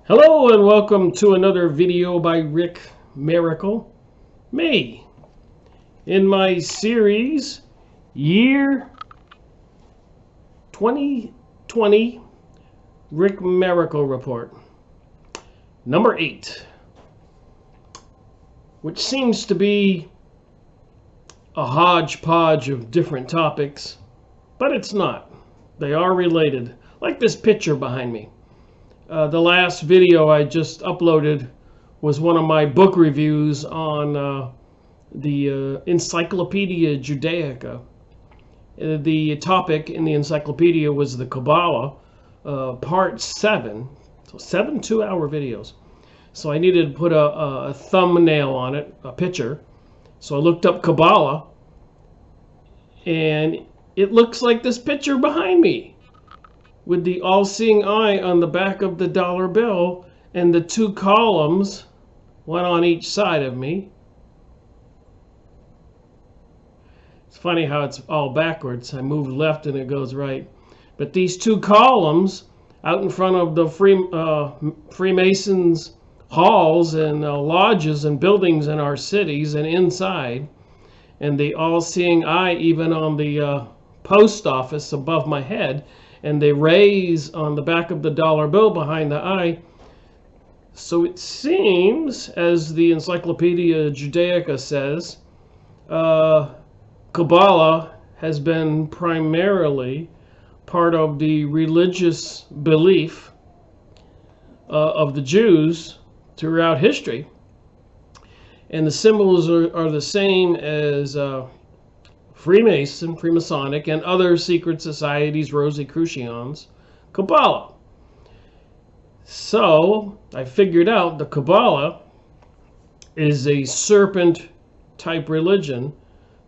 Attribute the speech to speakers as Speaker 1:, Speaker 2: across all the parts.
Speaker 1: Hello and welcome to another video by Rick Miracle, me, in my series Year 2020 Rick Miracle Report, number 8, which seems to be a hodgepodge of different topics, but it's not. They are related, like this picture behind me. The last video I just uploaded was one of my book reviews on the Encyclopedia Judaica. The topic in the encyclopedia was the Kabbalah, part 7. So 7 2-hour videos. So I needed to put a thumbnail on it, a picture. So I looked up Kabbalah, and it looks like this picture behind me, with the all-seeing eye on the back of the dollar bill and the 2 columns, one on each side of me. It's funny how it's all backwards. I move left and it goes right. But these 2 columns out in front of the Freemasons halls and lodges and buildings in our cities and inside, and the all-seeing eye even on the post office above my head, and they raise on the back of the dollar bill behind the eye. So it seems, as the Encyclopedia Judaica says, Kabbalah has been primarily part of the religious belief of the Jews throughout history. And the symbols are the same as Freemasonic, and other secret societies, Rosicrucians, Kabbalah. So I figured out the Kabbalah is a serpent type religion.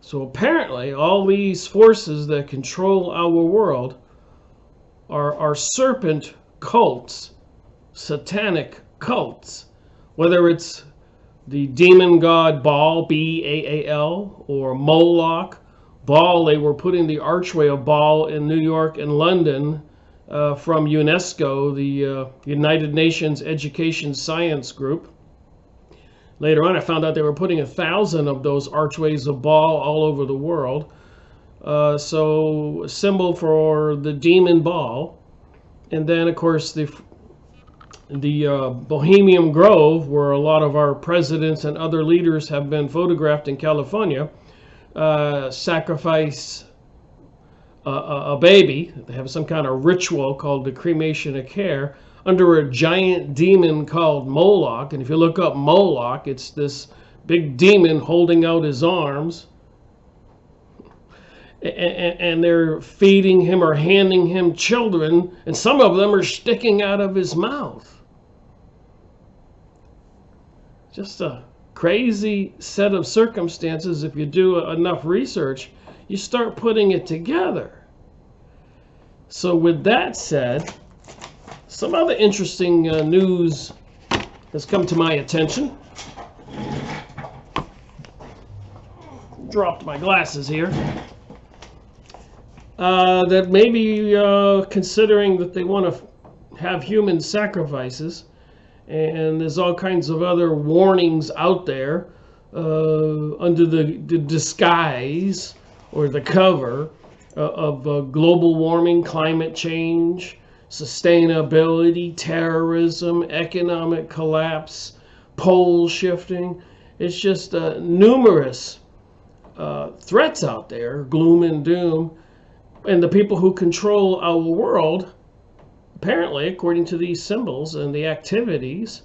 Speaker 1: So apparently all these forces that control our world are serpent cults, satanic cults, whether it's the demon god Baal, B-A-A-L, or Moloch. Baal, they were putting the archway of Baal in New York and London from UNESCO, the United Nations Education Science Group. Later on, I found out they were putting 1,000 of those archways of Baal all over the world. So, a symbol for the demon Baal. And then, of course, the Bohemian Grove, where a lot of our presidents and other leaders have been photographed in California, sacrifice a baby. They have some kind of ritual called the cremation of care under a giant demon called Moloch. And if you look up Moloch, it's this big demon holding out his arms, and they're feeding him or handing him children, and some of them are sticking out of his mouth. Just a crazy set of circumstances. If you do enough research, you start putting it together. So with that said, some other interesting news has come to my attention. Dropped my glasses here. That maybe considering that they want to have human sacrifices, and there's all kinds of other warnings out there under the disguise or the cover of global warming, climate change, sustainability, terrorism, economic collapse, pole shifting. It's just numerous threats out there, gloom and doom. And the people who control our world, apparently, according to these symbols and the activities,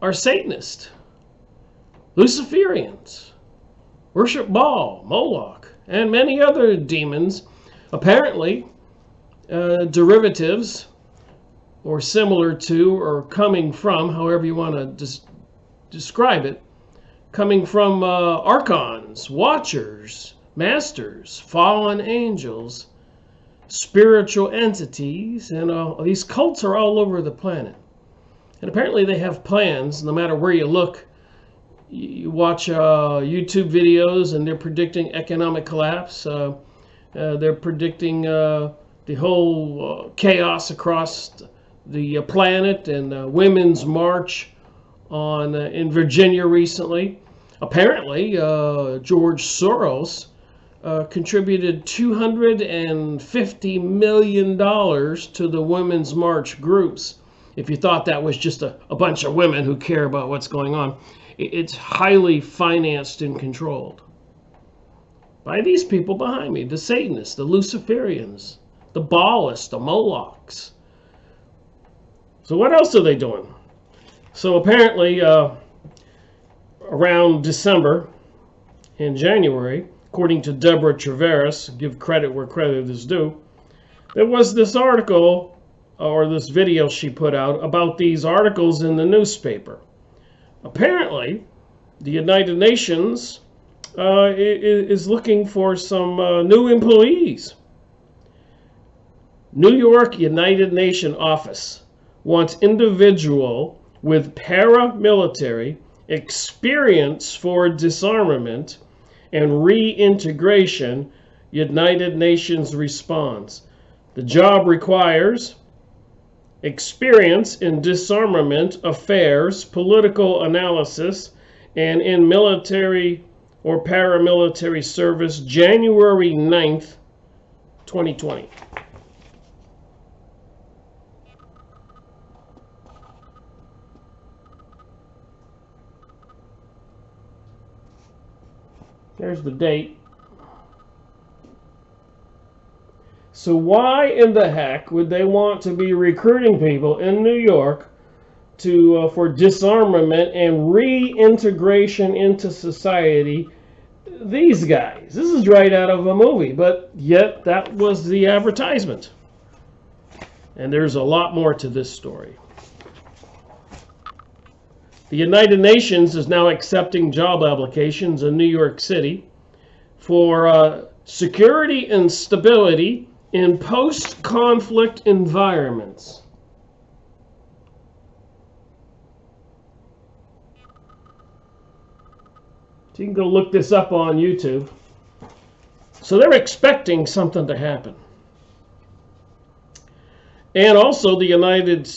Speaker 1: are Satanists, Luciferians, worship Baal, Moloch, and many other demons, apparently derivatives or similar to or coming from, however you want to describe it, coming from archons, watchers, masters, fallen angels, spiritual entities, and these cults are all over the planet. And apparently they have plans. No matter where you look, you watch YouTube videos, and they're predicting economic collapse. They're predicting the whole chaos across the planet and the Women's March in Virginia recently. Apparently, George Soros contributed $250 million to the Women's March groups. If you thought that was just a bunch of women who care about what's going on, it's highly financed and controlled by these people behind me, the Satanists, the Luciferians, the Baalists, the Molochs. So what else are they doing? So apparently around December and January, according to Deborah Treveris, give credit where credit is due, there was this article or this video she put out about these articles in the newspaper. Apparently, the United Nations is looking for some new employees. New York United Nations office wants individual with paramilitary experience for disarmament and reintegration. United Nations response. The job requires experience in disarmament affairs, political analysis, and in military or paramilitary service, January 9th, 2020. There's the date. So why in the heck would they want to be recruiting people in New York for disarmament and reintegration into society? These guys. This is right out of a movie, but yet that was the advertisement. And there's a lot more to this story. The United Nations is now accepting job applications in New York City for security and stability in post-conflict environments. So you can go look this up on YouTube. So they're expecting something to happen. And also the United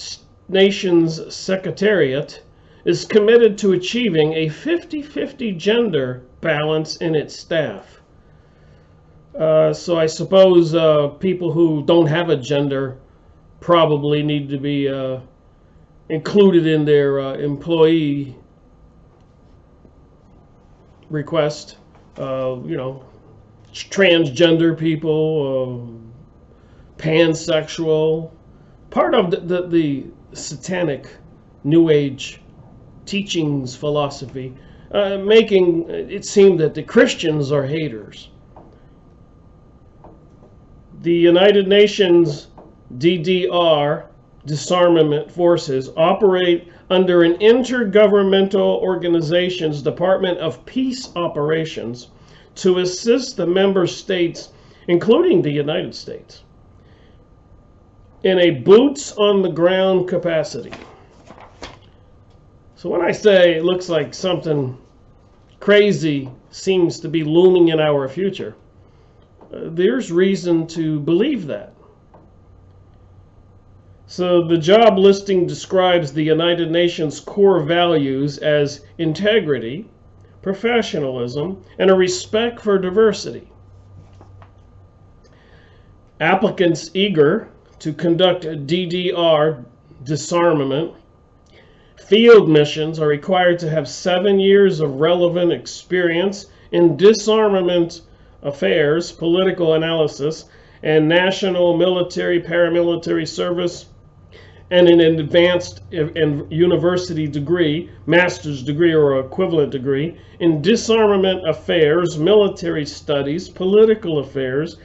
Speaker 1: Nations Secretariat is committed to achieving a 50-50 gender balance in its staff. So I suppose people who don't have a gender probably need to be included in their employee request. Transgender people, pansexual, part of the satanic New Age teachings philosophy, making it seem that the Christians are haters. The United Nations DDR disarmament forces operate under an intergovernmental organization's Department of Peace Operations to assist the member states, including the United States, in a boots-on-the-ground capacity. So when I say it looks like something crazy seems to be looming in our future, there's reason to believe that. So the job listing describes the United Nations core values as integrity, professionalism, and a respect for diversity. Applicants eager to conduct DDR disarmament field missions are required to have 7 years of relevant experience in disarmament affairs, political analysis, and national military paramilitary service, and an advanced and university degree, master's degree or equivalent degree, in disarmament affairs, military studies, political affairs,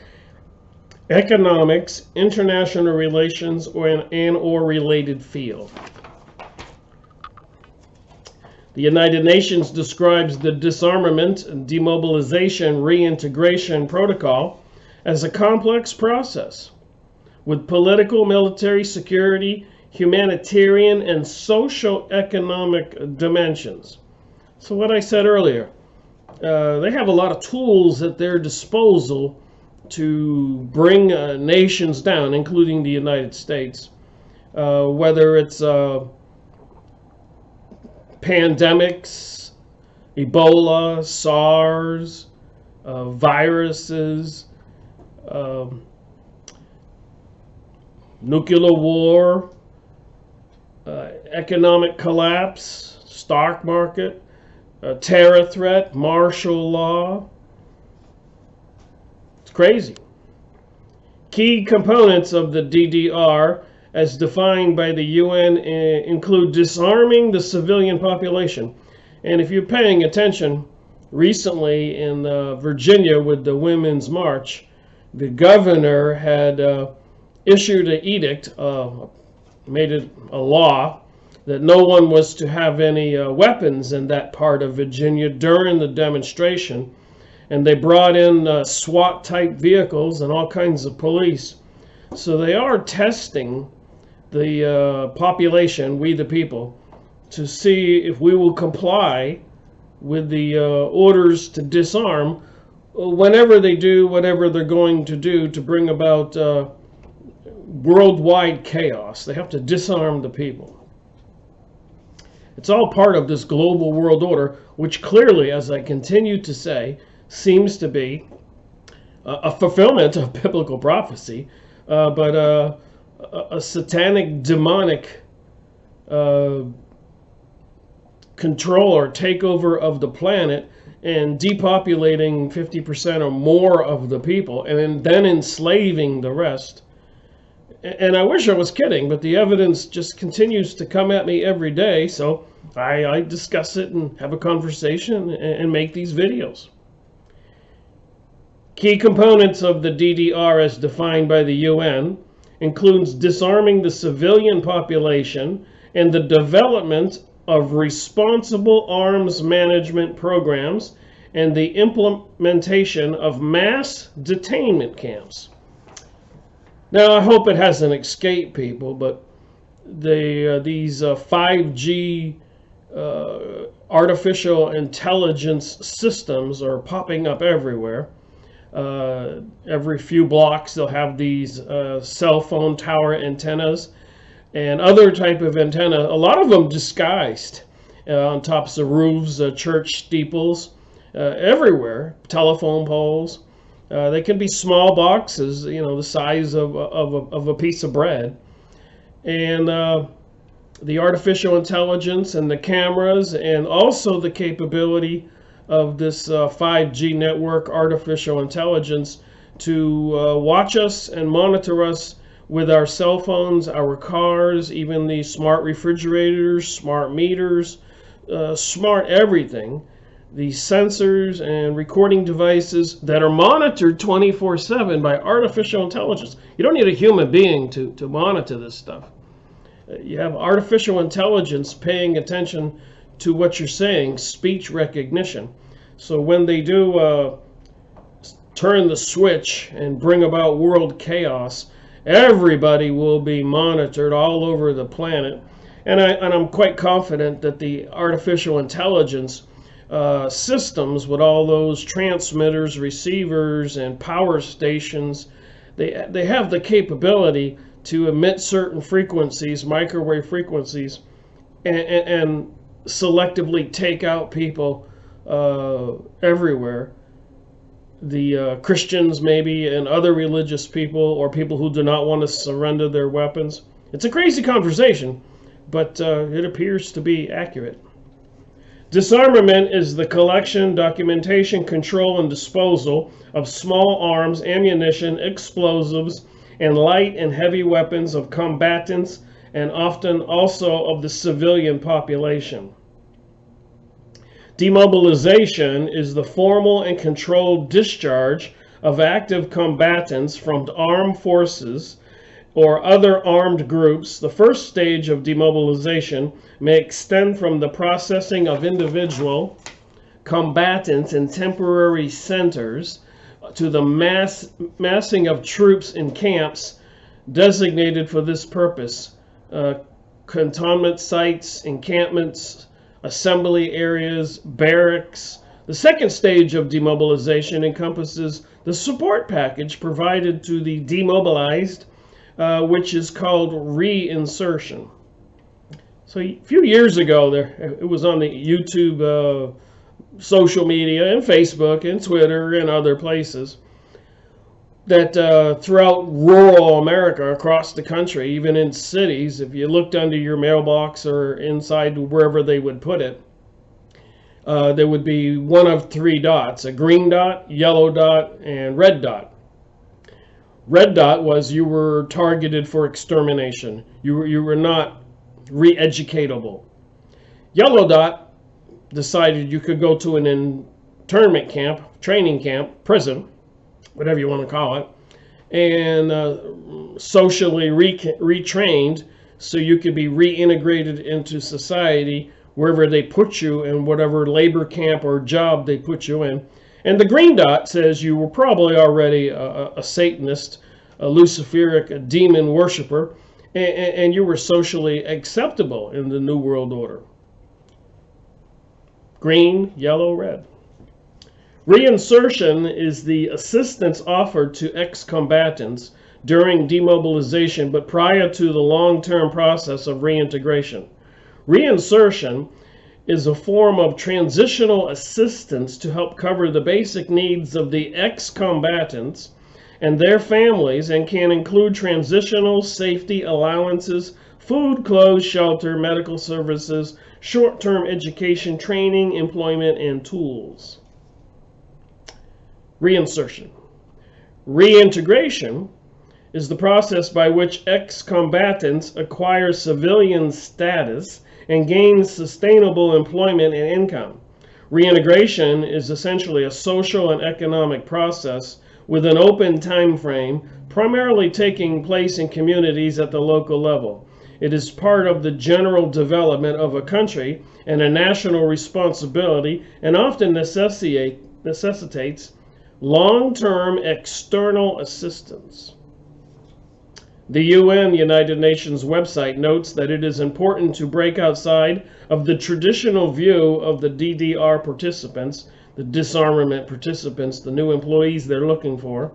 Speaker 1: economics, international relations, or related field. The United Nations describes the disarmament and demobilization reintegration protocol as a complex process with political, military, security, humanitarian, and social-economic dimensions. So what I said earlier, they have a lot of tools at their disposal to bring nations down, including the United States. whether it's pandemics, Ebola, SARS, viruses, nuclear war, economic collapse, stock market, terror threat, martial law. It's crazy. Key components of the DDR, as defined by the UN, include disarming the civilian population. And if you're paying attention, recently in Virginia with the Women's March, the governor had issued an edict, made it a law, that no one was to have any weapons in that part of Virginia during the demonstration. And they brought in SWAT-type vehicles and all kinds of police. So they are testing the population, we the people, to see if we will comply with the orders to disarm whenever they do whatever they're going to do to bring about worldwide chaos. They have to disarm the people. It's all part of this global world order, which clearly, as I continue to say, seems to be a fulfillment of biblical prophecy, but a satanic, demonic control or takeover of the planet and depopulating 50% or more of the people and then enslaving the rest. And I wish I was kidding, but the evidence just continues to come at me every day, so I discuss it and have a conversation and make these videos. Key components of the DDR as defined by the UN includes disarming the civilian population and the development of responsible arms management programs and the implementation of mass detainment camps. Now, I hope it hasn't escaped people, but these 5G artificial intelligence systems are popping up everywhere. Every few blocks they'll have these cell phone tower antennas and other type of antenna, a lot of them disguised on tops of roofs, church steeples, everywhere, telephone poles. They can be small boxes, you know, the size of a piece of bread. And the artificial intelligence and the cameras and also the capability of this 5G network artificial intelligence to watch us and monitor us with our cell phones, our cars, even the smart refrigerators, smart meters, smart everything. These sensors and recording devices that are monitored 24/7 by artificial intelligence. You don't need a human being to monitor this stuff. You have artificial intelligence paying attention to what you're saying, speech recognition. So when they do turn the switch and bring about world chaos, everybody will be monitored all over the planet. And I'm quite confident that the artificial intelligence systems with all those transmitters, receivers, and power stations, they have the capability to emit certain frequencies, microwave frequencies, and selectively take out people everywhere. The Christians maybe and other religious people or people who do not want to surrender their weapons. It's a crazy conversation, but it appears to be accurate. Disarmament is the collection, documentation, control, and disposal of small arms, ammunition, explosives, and light and heavy weapons of combatants, and often also of the civilian population. Demobilization is the formal and controlled discharge of active combatants from armed forces or other armed groups. The first stage of demobilization may extend from the processing of individual combatants in temporary centers to the massing of troops in camps designated for this purpose, cantonment sites, encampments, assembly areas, barracks. The second stage of demobilization encompasses the support package provided to the demobilized which is called reinsertion. So a few years ago, it was on the YouTube, social media, and Facebook, and Twitter, and other places, that throughout rural America, across the country, even in cities, if you looked under your mailbox or inside wherever they would put it, there would be one of three dots: a green dot, yellow dot, and red dot. Red dot was you were targeted for extermination. You were not re-educatable. Yellow dot decided you could go to an internment camp, training camp, prison, whatever you want to call it, and socially retrained so you could be reintegrated into society wherever they put you, in whatever labor camp or job they put you in. And the green dot says you were probably already a Satanist, a Luciferic, a demon worshiper, and you were socially acceptable in the New World Order. Green, yellow, red. Reinsertion is the assistance offered to ex-combatants during demobilization, but prior to the long-term process of reintegration. Reinsertion is a form of transitional assistance to help cover the basic needs of the ex-combatants and their families, and can include transitional safety allowances, food, clothes, shelter, medical services, short-term education, training, employment, and tools. Reinsertion. Reintegration is the process by which ex-combatants acquire civilian status and gain sustainable employment and income. Reintegration is essentially a social and economic process with an open time frame, primarily taking place in communities at the local level. It is part of the general development of a country and a national responsibility, and often necessitates long-term external assistance. The UN, United Nations website, notes that it is important to break outside of the traditional view of the DDR participants, the disarmament participants, the new employees they're looking for,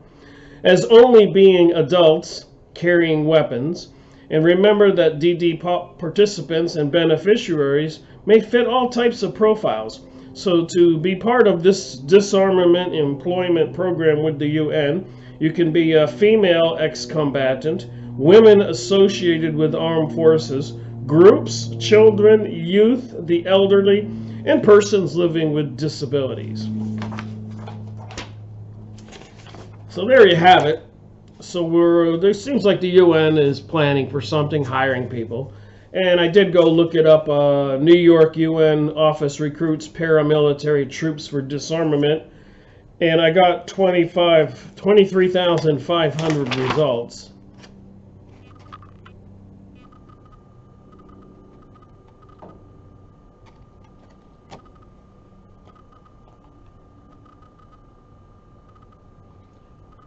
Speaker 1: as only being adults carrying weapons, and remember that DD participants and beneficiaries may fit all types of profiles. So to be part of this disarmament employment program with the UN, you can be a female ex-combatant, women associated with armed forces, groups, children, youth, the elderly, and persons living with disabilities. So there you have it. So there seems like the UN is planning for something, hiring people. And I did go look it up. New York UN office recruits paramilitary troops for disarmament. And I got 23,500 results.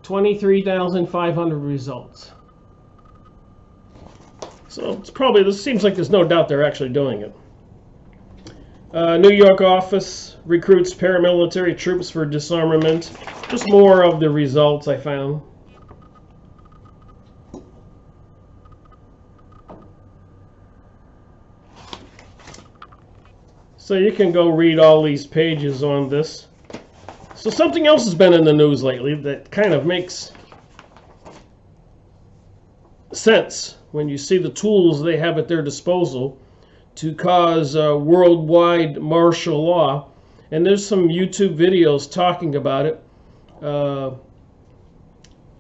Speaker 1: $23,500 results. So it's probably, this seems like there's no doubt they're actually doing it. New York office recruits paramilitary troops for disarmament. Just more of the results I found. So you can go read all these pages on this. So something else has been in the news lately that kind of makes sense when you see the tools they have at their disposal to cause worldwide martial law. And there's some YouTube videos talking about it.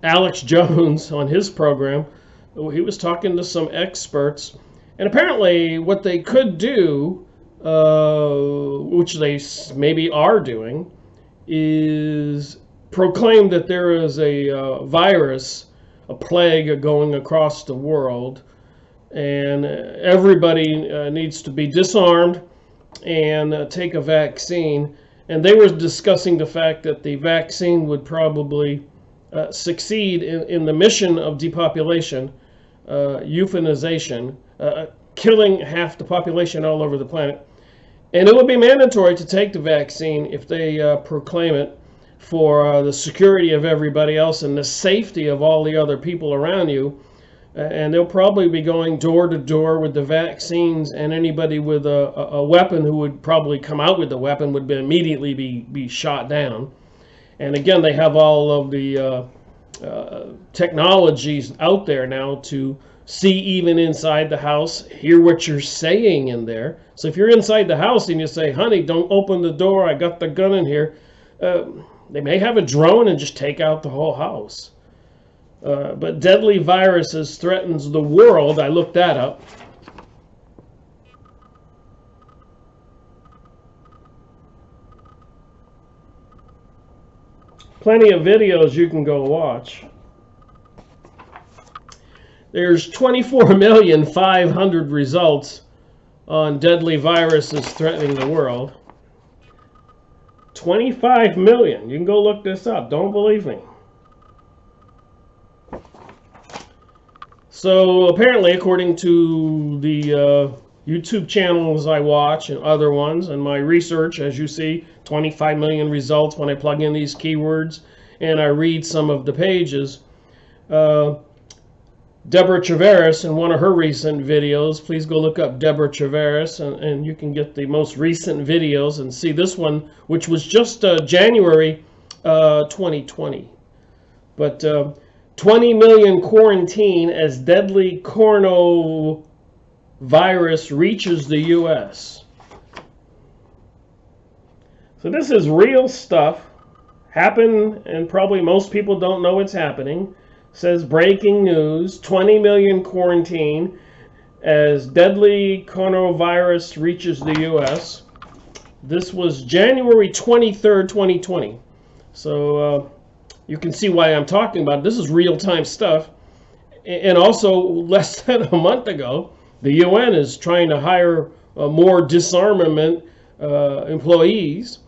Speaker 1: Alex Jones on his program, he was talking to some experts, and apparently what they could do, which they maybe are doing, is proclaim that there is a virus, a plague going across the world, and everybody needs to be disarmed and take a vaccine. And they were discussing the fact that the vaccine would probably succeed in the mission of depopulation, euthanization, killing half the population all over the planet. And it would be mandatory to take the vaccine if they proclaim it for the security of everybody else and the safety of all the other people around you. and they'll probably be going door to door with the vaccines, and anybody with a weapon who would probably come out with the weapon would immediately be shot down. And again, they have all of the technologies out there now to see even inside the house, hear what you're saying in there. So if you're inside the house and you say, honey, don't open the door, I got the gun in here, they may have a drone and just take out the whole house. But deadly viruses threatens the world. I looked that up. Plenty of videos you can go watch. There's 24,500,000 results on deadly viruses threatening the world. 25 million. You can go look this up. Don't believe me. So apparently, according to the YouTube channels I watch and other ones, and my research, as you see, 25 million results when I plug in these keywords and I read some of the pages. Deborah Tavares, in one of her recent videos, please go look up Deborah Tavares, and you can get the most recent videos and see this one, which was just January 2020. But 20 million quarantine as deadly coronavirus reaches the U.S. So this is real stuff. Happened, and probably most people don't know it's happening. Says breaking news, 20 million quarantine as deadly coronavirus reaches the U.S. This was January 23rd, 2020. So you can see why I'm talking about it. This is real-time stuff. And also, less than a month ago, the UN is trying to hire more disarmament employees.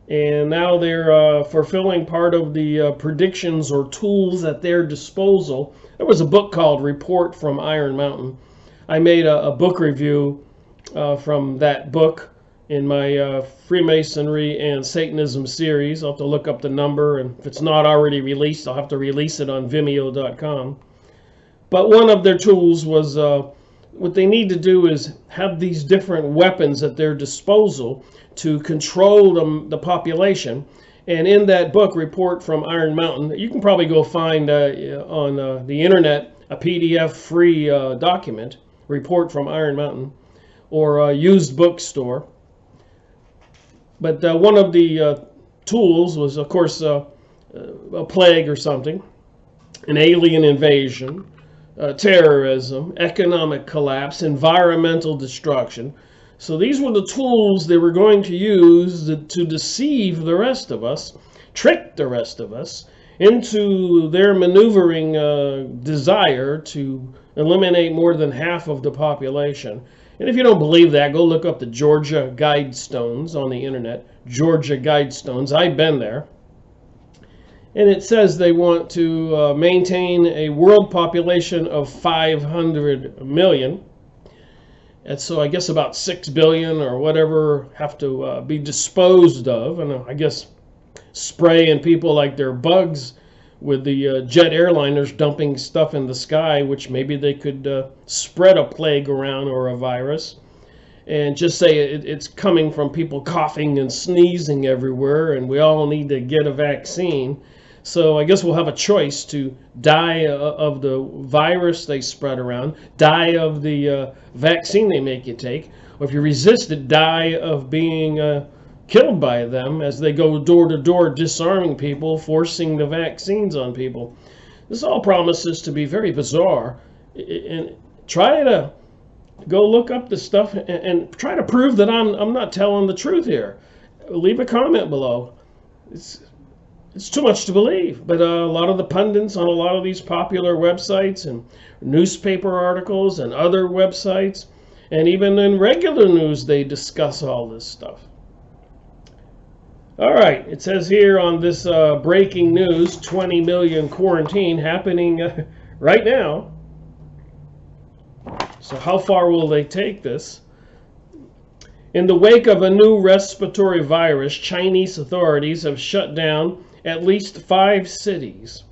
Speaker 1: And now they're fulfilling part of the predictions or tools at their disposal. There was a book called Report from Iron Mountain. I made a book review from that book in my Freemasonry and Satanism series. I'll have to look up the number, and if it's not already released, I'll have to release it on Vimeo.com. But one of their tools was what they need to do is have these different weapons at their disposal to control the population. And in that book, Report from Iron Mountain, you can probably go find on the internet a PDF free document, Report from Iron Mountain, or a used bookstore. But one of the tools was, of course, a plague or something, an alien invasion, terrorism, economic collapse, environmental destruction. So these were the tools they were going to use to deceive the rest of us, trick the rest of us into their maneuvering desire to eliminate more than half of the population. And if you don't believe that, go look up the Georgia Guidestones on the internet. Georgia Guidestones. I've been there. And it says they want to maintain a world population of 500 million. And so I guess about 6 billion or whatever have to be disposed of. And I guess spraying people like they're bugs with the jet airliners dumping stuff in the sky, which maybe they could spread a plague around or a virus. And just say it's coming from people coughing and sneezing everywhere, and we all need to get a vaccine. So I guess we'll have a choice to die of the virus they spread around, die of the vaccine they make you take, or if you resist it, die of being killed by them as they go door to door disarming people, forcing the vaccines on people. This all promises to be very bizarre. And try to go look up this stuff and try to prove that I'm not telling the truth here. Leave a comment below. It's too much to believe, but a lot of the pundits on a lot of these popular websites and newspaper articles and other websites, and even in regular news, they discuss all this stuff. All right, it says here on this breaking news, 20 million quarantine happening right now. So how far will they take this? In the wake of a new respiratory virus, Chinese authorities have shut down at least 5 cities,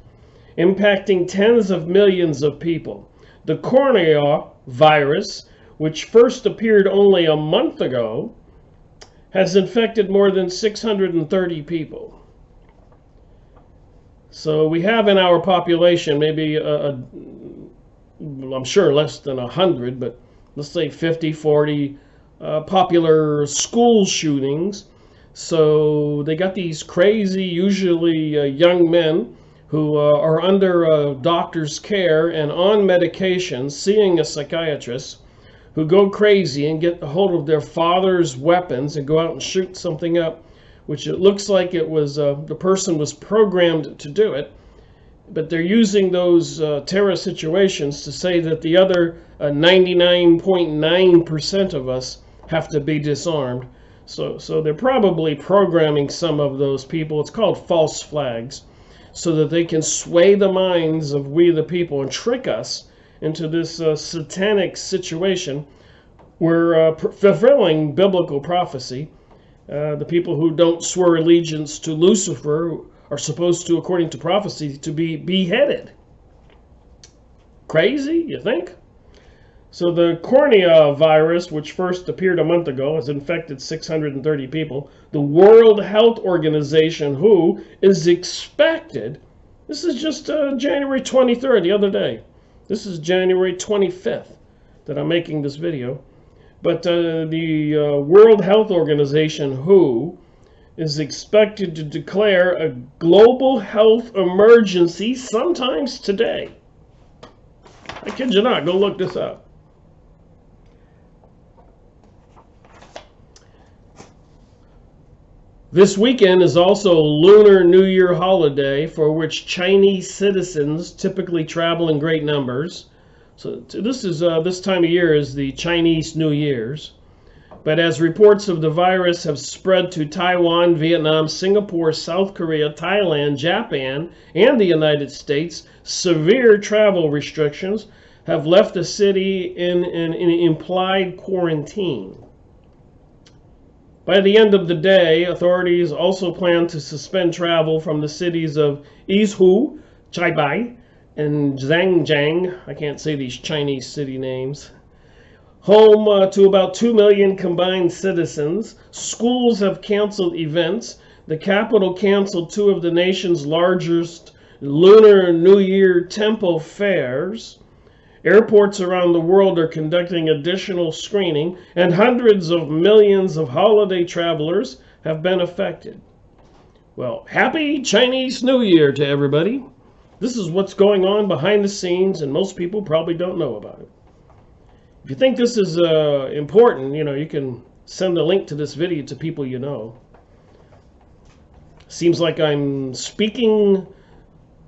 Speaker 1: impacting tens of millions of people. The cornea virus, which first appeared only a month ago, has infected more than 630 people. So we have in our population maybe, I'm sure less than 100, but let's say 50, 40 popular school shootings. So they got these crazy, usually young men who are under a doctor's care and on medication, seeing a psychiatrist, who go crazy and get a hold of their father's weapons and go out and shoot something up, which it looks like it was the person was programmed to do it. But they're using those terror situations to say that the other 99.9% of us have to be disarmed. So they're probably programming some of those people. It's called false flags, so that they can sway the minds of we the people and trick us into this satanic situation. We're fulfilling biblical prophecy. The people who don't swear allegiance to Lucifer are supposed to, according to prophecy, to be beheaded. Crazy, you think? So the cornea virus, which first appeared a month ago, has infected 630 people. The World Health Organization, WHO, is expected, this is just January 23rd, the other day. This is January 25th that I'm making this video. But the World Health Organization, WHO, is expected to declare a global health emergency sometimes today. I kid you not, go look this up. This weekend is also Lunar New Year holiday, for which Chinese citizens typically travel in great numbers. So this is this time of year is the Chinese New Year's. But as reports of the virus have spread to Taiwan, Vietnam, Singapore, South Korea, Thailand, Japan, and the United States, severe travel restrictions have left the city in an implied quarantine. By the end of the day, authorities also plan to suspend travel from the cities of Izhou, Chaibai, and Zhangjiang. I can't say these Chinese city names. Home to about 2 million combined citizens. Schools have canceled events. The capital canceled 2 of the nation's largest Lunar New Year temple fairs. Airports around the world are conducting additional screening, and hundreds of millions of holiday travelers have been affected. Well, happy Chinese New Year to everybody. This is what's going on behind the scenes, and most people probably don't know about it. If you think this is important, you can send a link to this video to people you know. Seems like I'm speaking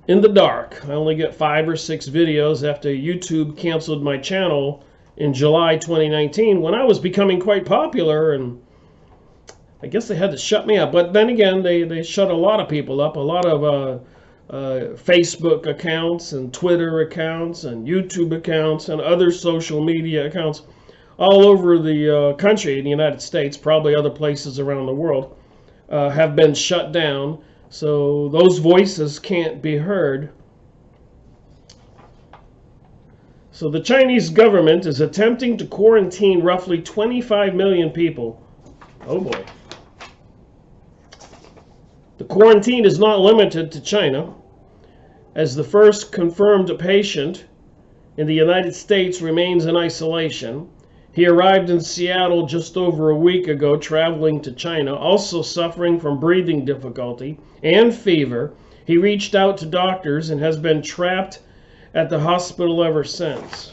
Speaker 1: in the dark. I only get 5 or 6 videos after YouTube canceled my channel in July 2019 when I was becoming quite popular, and I guess they had to shut me up. But then again, they shut a lot of people up, a lot of Facebook accounts and Twitter accounts and YouTube accounts and other social media accounts all over the country in the United States, probably other places around the world, have been shut down. So those voices can't be heard. So the Chinese government is attempting to quarantine roughly 25 million people. Oh boy. The quarantine is not limited to China, as the first confirmed patient in the United States remains in isolation. He arrived in Seattle just over a week ago, traveling to China, also suffering from breathing difficulty and fever. He reached out to doctors and has been trapped at the hospital ever since.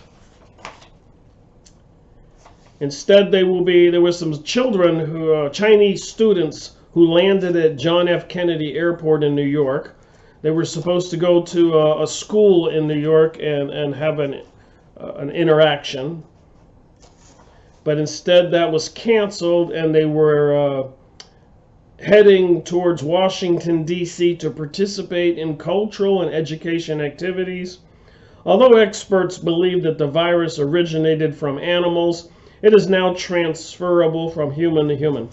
Speaker 1: Instead, there were some children, Chinese students, who landed at John F. Kennedy Airport in New York. They were supposed to go to a school in New York and have an interaction. But instead that was canceled, and they were heading towards Washington, D.C. to participate in cultural and education activities. Although experts believe that the virus originated from animals, it is now transferable from human to human.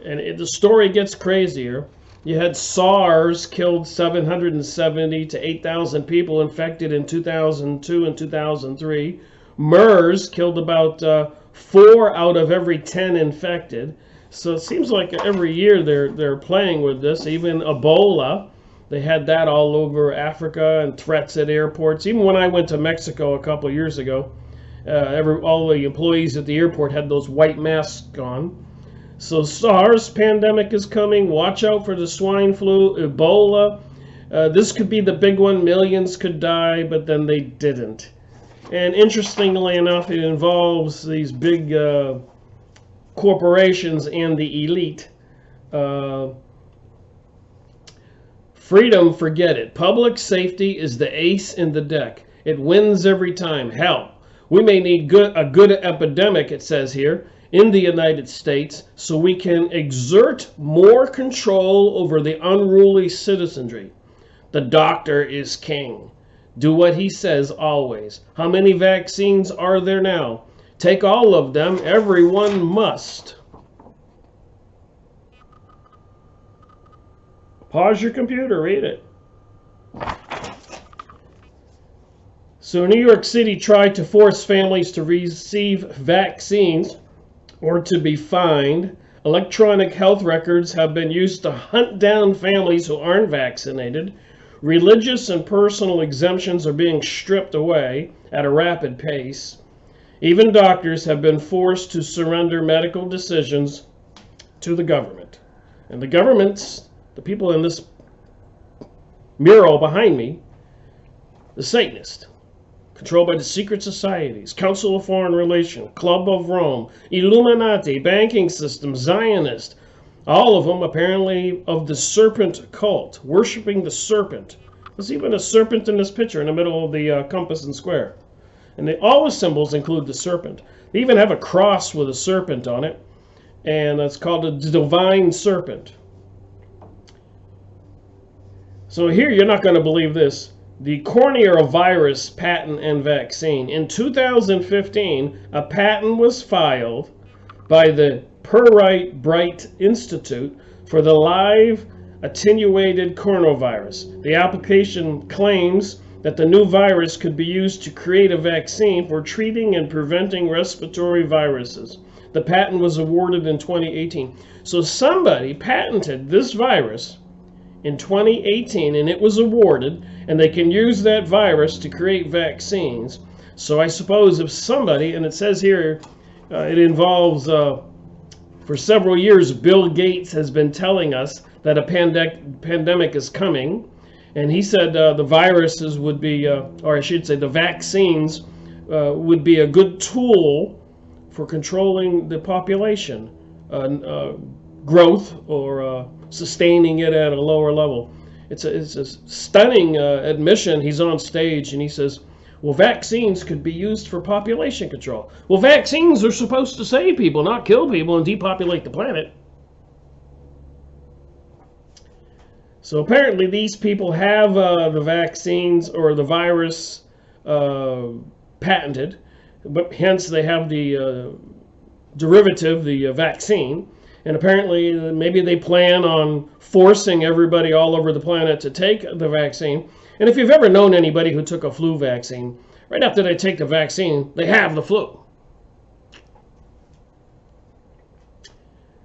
Speaker 1: And the story gets crazier. You had SARS killed 770 to 8,000 people infected in 2002 and 2003. MERS killed about 4 out of every 10 infected. So it seems like every year they're playing with this. Even Ebola, they had that all over Africa and threats at airports. Even when I went to Mexico a couple of years ago, all the employees at the airport had those white masks on. So SARS pandemic is coming. Watch out for the swine flu, Ebola. This could be the big one. Millions could die, but then they didn't. And interestingly enough, it involves these big corporations and the elite. Freedom, forget it. Public safety is the ace in the deck. It wins every time. Hell, we may need a good epidemic, it says here, in the United States, so we can exert more control over the unruly citizenry. The doctor is king. Do what he says always. How many vaccines are there now? Take all of them. Everyone must. Pause your computer, read it. So New York City tried to force families to receive vaccines or to be fined. Electronic health records have been used to hunt down families who aren't vaccinated. Religious and personal exemptions are being stripped away at a rapid pace. Even doctors have been forced to surrender medical decisions to the government. And the government's, the people in this mural behind me, the Satanists, controlled by the secret societies, Council of Foreign Relations, Club of Rome, Illuminati, banking system, Zionist, all of them apparently of the serpent cult, worshiping the serpent. There's even a serpent in this picture in the middle of the compass and square. And all the symbols include the serpent. They even have a cross with a serpent on it, and that's called a divine serpent. So here, you're not going to believe this. The coronavirus patent and vaccine. In 2015, a patent was filed by the Bright Institute for the live attenuated coronavirus. The application claims that the new virus could be used to create a vaccine for treating and preventing respiratory viruses. The patent was awarded in 2018. So somebody patented this virus in 2018, and it was awarded, and they can use that virus to create vaccines. So I suppose if somebody, and it says here, it involves, for several years, Bill Gates has been telling us that a pandemic is coming, and he said the viruses would be, or I should say the vaccines would be a good tool for controlling the population growth or sustaining it at a lower level. It's a stunning admission. He's on stage and he says, well, vaccines could be used for population control. Well, vaccines are supposed to save people, not kill people and depopulate the planet. So apparently these people have the vaccines or the virus patented, but hence they have the derivative, the vaccine. And apparently, maybe they plan on forcing everybody all over the planet to take the vaccine. And if you've ever known anybody who took a flu vaccine, right after they take the vaccine, they have the flu.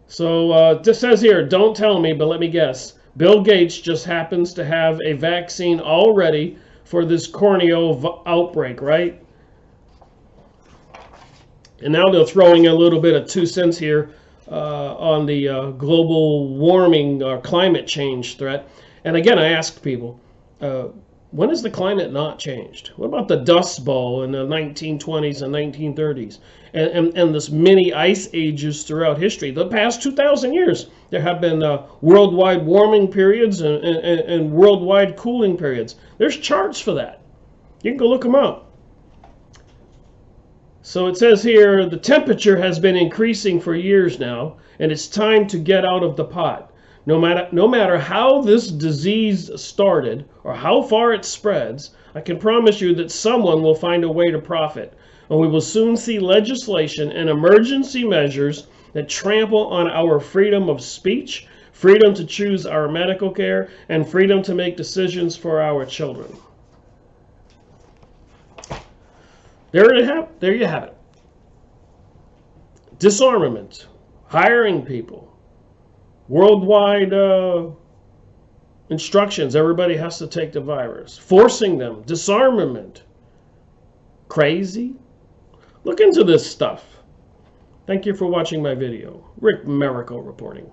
Speaker 1: So this says here, don't tell me, but let me guess. Bill Gates just happens to have a vaccine already for this corneo outbreak, right? And now they're throwing a little bit of 2 cents here on the global warming or climate change threat. And again, I asked people, when has the climate not changed? What about the Dust Bowl in the 1920s and 1930s? And this many ice ages throughout history. The past 2,000 years, there have been worldwide warming periods and worldwide cooling periods. There's charts for that. You can go look them up. So it says here, the temperature has been increasing for years now, and it's time to get out of the pot. No matter how this disease started or how far it spreads, I can promise you that someone will find a way to profit. And we will soon see legislation and emergency measures that trample on our freedom of speech, freedom to choose our medical care, and freedom to make decisions for our children. There you have it. Disarmament, hiring people, worldwide instructions, everybody has to take the virus, forcing them, disarmament. Crazy? Look into this stuff. Thank you for watching my video. Rick Miracle reporting.